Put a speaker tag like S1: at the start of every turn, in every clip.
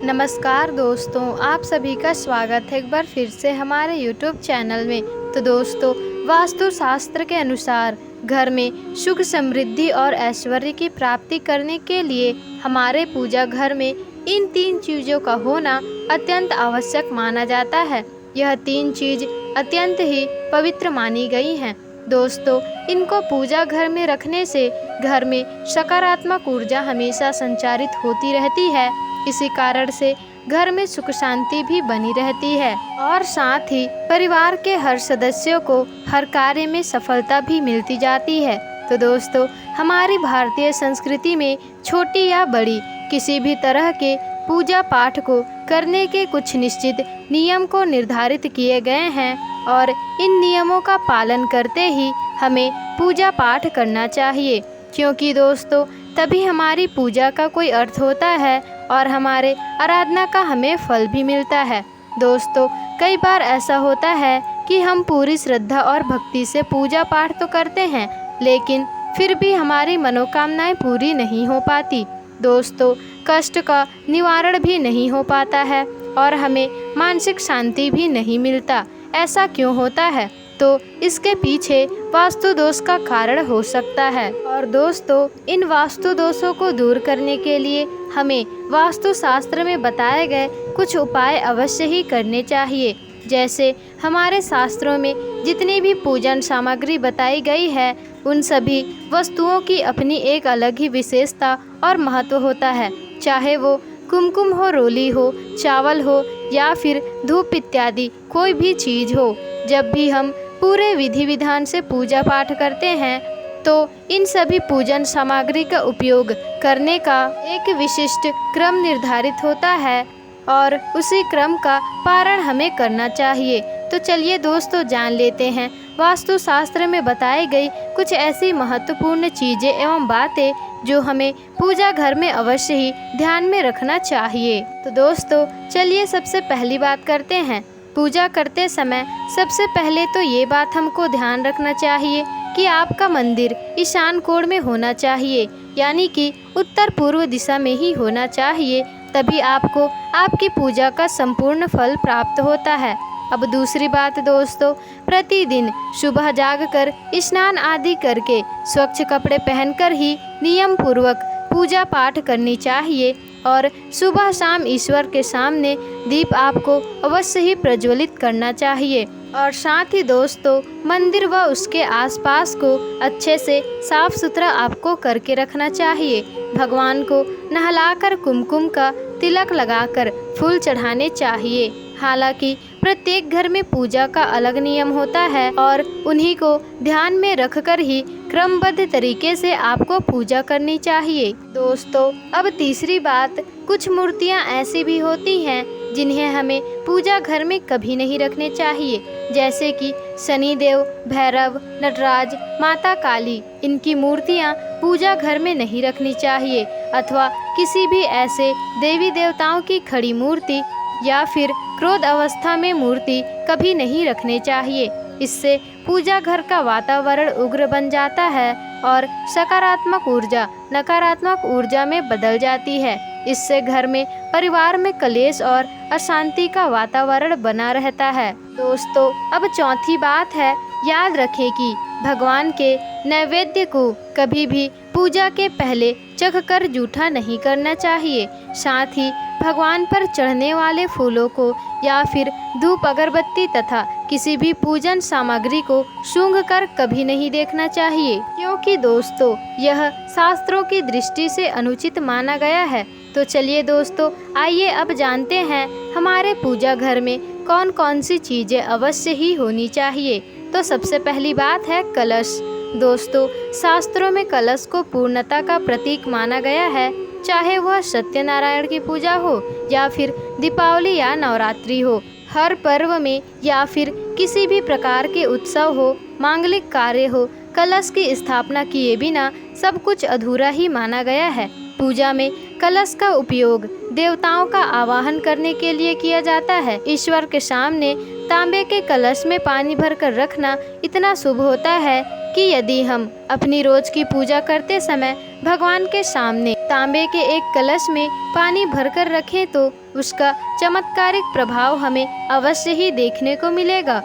S1: नमस्कार दोस्तों, आप सभी का स्वागत है एक बार फिर से हमारे YouTube चैनल में। तो दोस्तों, वास्तु शास्त्र के अनुसार घर में सुख समृद्धि और ऐश्वर्य की प्राप्ति करने के लिए हमारे पूजा घर में इन 3 चीज़ों का होना अत्यंत आवश्यक माना जाता है। यह 3 चीज़ अत्यंत ही पवित्र मानी गई हैं। दोस्तों, इनको पूजा घर में रखने से घर में सकारात्मक ऊर्जा हमेशा संचारित होती रहती है। इसी कारण से घर में सुख शांति भी बनी रहती है और साथ ही परिवार के हर सदस्यों को हर कार्य में सफलता भी मिलती जाती है। तो दोस्तों, हमारी भारतीय संस्कृति में छोटी या बड़ी किसी भी तरह के पूजा पाठ को करने के कुछ निश्चित नियम को निर्धारित किए गए हैं और इन नियमों का पालन करते ही हमें पूजा पाठ करना चाहिए, क्योंकि दोस्तों तभी हमारी पूजा का कोई अर्थ होता है और हमारे आराधना का हमें फल भी मिलता है। दोस्तों, कई बार ऐसा होता है कि हम पूरी श्रद्धा और भक्ति से पूजा पाठ तो करते हैं, लेकिन फिर भी हमारी मनोकामनाएं पूरी नहीं हो पाती। दोस्तों, कष्ट का निवारण भी नहीं हो पाता है और हमें मानसिक शांति भी नहीं मिलता। ऐसा क्यों होता है? तो इसके पीछे वास्तु दोष का कारण हो सकता है। और दोस्तों, इन वास्तु दोषों को दूर करने के लिए हमें वास्तु शास्त्र में बताए गए कुछ उपाय अवश्य ही करने चाहिए। जैसे हमारे शास्त्रों में जितनी भी पूजन सामग्री बताई गई है, उन सभी वस्तुओं की अपनी एक अलग ही विशेषता और महत्व होता है। चाहे वो कुमकुम हो, रोली हो, चावल हो या फिर धूप इत्यादि कोई भी चीज़ हो। जब भी हम पूरे विधि विधान से पूजा पाठ करते हैं तो इन सभी पूजन सामग्री का उपयोग करने का एक विशिष्ट क्रम निर्धारित होता है और उसी क्रम का पालन हमें करना चाहिए। तो चलिए दोस्तों, जान लेते हैं वास्तु शास्त्र में बताई गई कुछ ऐसी महत्वपूर्ण चीज़ें एवं बातें जो हमें पूजा घर में अवश्य ही ध्यान में रखना चाहिए। तो दोस्तों, चलिए सबसे पहली बात करते हैं। पूजा करते समय सबसे पहले तो ये बात हमको ध्यान रखना चाहिए कि आपका मंदिर ईशान कोण में होना चाहिए, यानी कि उत्तर पूर्व दिशा में ही होना चाहिए। तभी आपको आपकी पूजा का संपूर्ण फल प्राप्त होता है। अब दूसरी बात दोस्तों, प्रतिदिन सुबह जागकर स्नान आदि करके स्वच्छ कपड़े पहनकर ही नियम पूर्वक पूजा पाठ करनी चाहिए और सुबह शाम ईश्वर के सामने दीप आपको अवश्य ही प्रज्वलित करना चाहिए। और साथ ही दोस्तों, मंदिर व उसके आसपास को अच्छे से साफ सुथरा आपको करके रखना चाहिए। भगवान को नहलाकर कुमकुम का तिलक लगाकर फूल चढ़ाने चाहिए। हालांकि प्रत्येक घर में पूजा का अलग नियम होता है और उन्हीं को ध्यान में रखकर ही क्रमबद्ध तरीके से आपको पूजा करनी चाहिए। दोस्तों, अब तीसरी बात, कुछ मूर्तियां ऐसी भी होती हैं जिन्हें हमें पूजा घर में कभी नहीं रखने चाहिए, जैसे कि शनिदेव, भैरव, नटराज, माता काली। इनकी मूर्तियां पूजा घर में नहीं रखनी चाहिए अथवा किसी भी ऐसे देवी देवताओं की खड़ी मूर्ति या फिर क्रोध अवस्था में मूर्ति कभी नहीं रखने चाहिए। इससे पूजा घर का वातावरण उग्र बन जाता है और सकारात्मक ऊर्जा नकारात्मक ऊर्जा में बदल जाती है। इससे घर में परिवार में कलेश और अशांति का वातावरण बना रहता है। दोस्तों, अब चौथी बात है, याद रखें कि भगवान के नैवेद्य को कभी भी पूजा के पहले चखकर जूठा नहीं करना चाहिए। साथ ही भगवान पर चढ़ने वाले फूलों को या फिर धूप अगरबत्ती तथा किसी भी पूजन सामग्री को सूंघकर कभी नहीं देखना चाहिए, क्योंकि दोस्तों यह शास्त्रों की दृष्टि से अनुचित माना गया है। तो चलिए दोस्तों, आइए अब जानते हैं हमारे पूजा घर में कौन कौन सी चीज़ें अवश्य ही होनी चाहिए। तो सबसे पहली बात है कलश। दोस्तों, शास्त्रों में कलश को पूर्णता का प्रतीक माना गया है। चाहे वह सत्यनारायण की पूजा हो या फिर दीपावली या नवरात्रि हो, हर पर्व में या फिर किसी भी प्रकार के उत्सव हो, मांगलिक कार्य हो, कलश की स्थापना किए बिना सब कुछ अधूरा ही माना गया है। पूजा में कलश का उपयोग देवताओं का आवाहन करने के लिए किया जाता है। ईश्वर के सामने तांबे के कलश में पानी भरकर रखना इतना शुभ होता है कि यदि हम अपनी रोज की पूजा करते समय भगवान के सामने तांबे के एक कलश में पानी भरकर रखें तो उसका चमत्कारिक प्रभाव हमें अवश्य ही देखने को मिलेगा।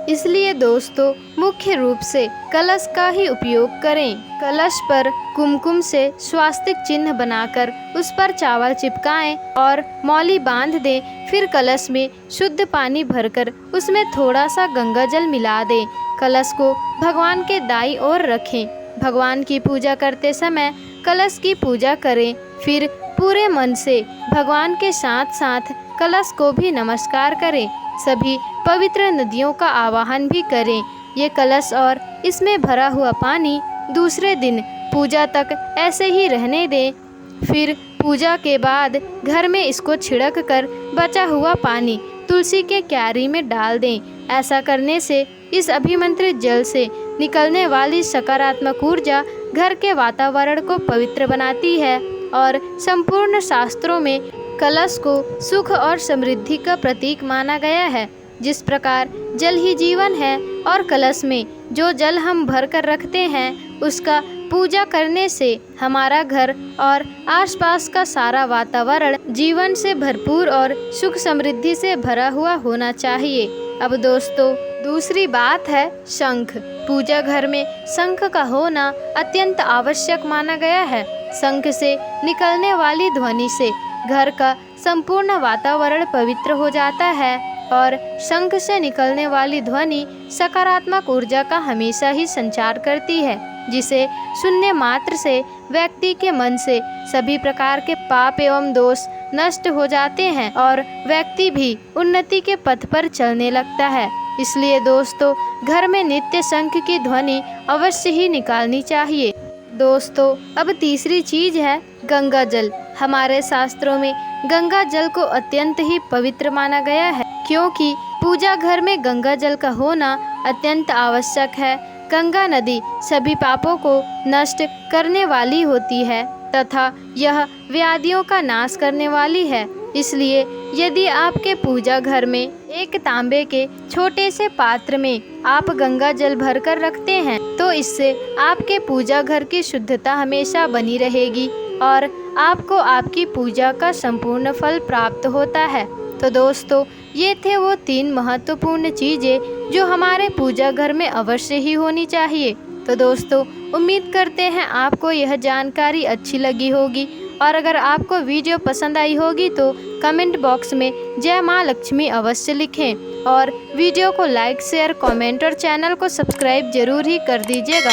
S1: इसलिए दोस्तों मुख्य रूप से कलश का ही उपयोग करें। कलश पर कुमकुम से स्वास्तिक चिन्ह बनाकर उस पर चावल चिपकाएं और मौली बांध दें। फिर कलश में शुद्ध पानी भरकर उसमें थोड़ा सा गंगा जल मिला दें। कलश को भगवान के दाईं ओर रखें। भगवान की पूजा करते समय कलश की पूजा करें। फिर पूरे मन से भगवान के साथ साथ कलश को भी नमस्कार करें। सभी पवित्र नदियों का आवाहन भी करें। ये कलश और इसमें भरा हुआ पानी दूसरे दिन पूजा तक ऐसे ही रहने दें। फिर पूजा के बाद घर में इसको छिड़क कर बचा हुआ पानी तुलसी के क्यारी में डाल दें। ऐसा करने से इस अभिमंत्रित जल से निकलने वाली सकारात्मक ऊर्जा घर के वातावरण को पवित्र बनाती है और संपूर्ण शास्त्रों में कलश को सुख और समृद्धि का प्रतीक माना गया है। जिस प्रकार जल ही जीवन है और कलश में जो जल हम भर कर रखते हैं उसका पूजा करने से हमारा घर और आसपास का सारा वातावरण जीवन से भरपूर और सुख समृद्धि से भरा हुआ होना चाहिए। अब दोस्तों दूसरी बात है शंख। पूजा घर में शंख का होना अत्यंत आवश्यक माना गया है। शंख से निकलने वाली ध्वनि से घर का संपूर्ण वातावरण पवित्र हो जाता है और शंख से निकलने वाली ध्वनि सकारात्मक ऊर्जा का हमेशा ही संचार करती है, जिसे सुनने मात्र से व्यक्ति के मन से सभी प्रकार के पाप एवं दोष नष्ट हो जाते हैं और व्यक्ति भी उन्नति के पथ पर चलने लगता है। इसलिए दोस्तों घर में नित्य शंख की ध्वनि अवश्य ही निकालनी चाहिए। दोस्तों अब तीसरी चीज है गंगा जल। हमारे शास्त्रों में गंगा जल को अत्यंत ही पवित्र माना गया है, क्योंकि पूजा घर में गंगा जल का होना अत्यंत आवश्यक है। गंगा नदी सभी पापों को नष्ट करने वाली होती है तथा यह व्याधियों का नाश करने वाली है। इसलिए यदि आपके पूजा घर में एक तांबे के छोटे से पात्र में आप गंगा जल भरकर रखते हैं तो इससे आपके पूजा घर की शुद्धता हमेशा बनी रहेगी और आपको आपकी पूजा का संपूर्ण फल प्राप्त होता है। तो दोस्तों ये थे वो 3 महत्वपूर्ण चीज़ें जो हमारे पूजा घर में अवश्य ही होनी चाहिए। तो दोस्तों उम्मीद करते हैं आपको यह जानकारी अच्छी लगी होगी और अगर आपको वीडियो पसंद आई होगी तो कमेंट बॉक्स में जय माँ लक्ष्मी अवश्य लिखें और वीडियो को लाइक शेयर कमेंट और चैनल को सब्सक्राइब जरूर ही कर दीजिएगा।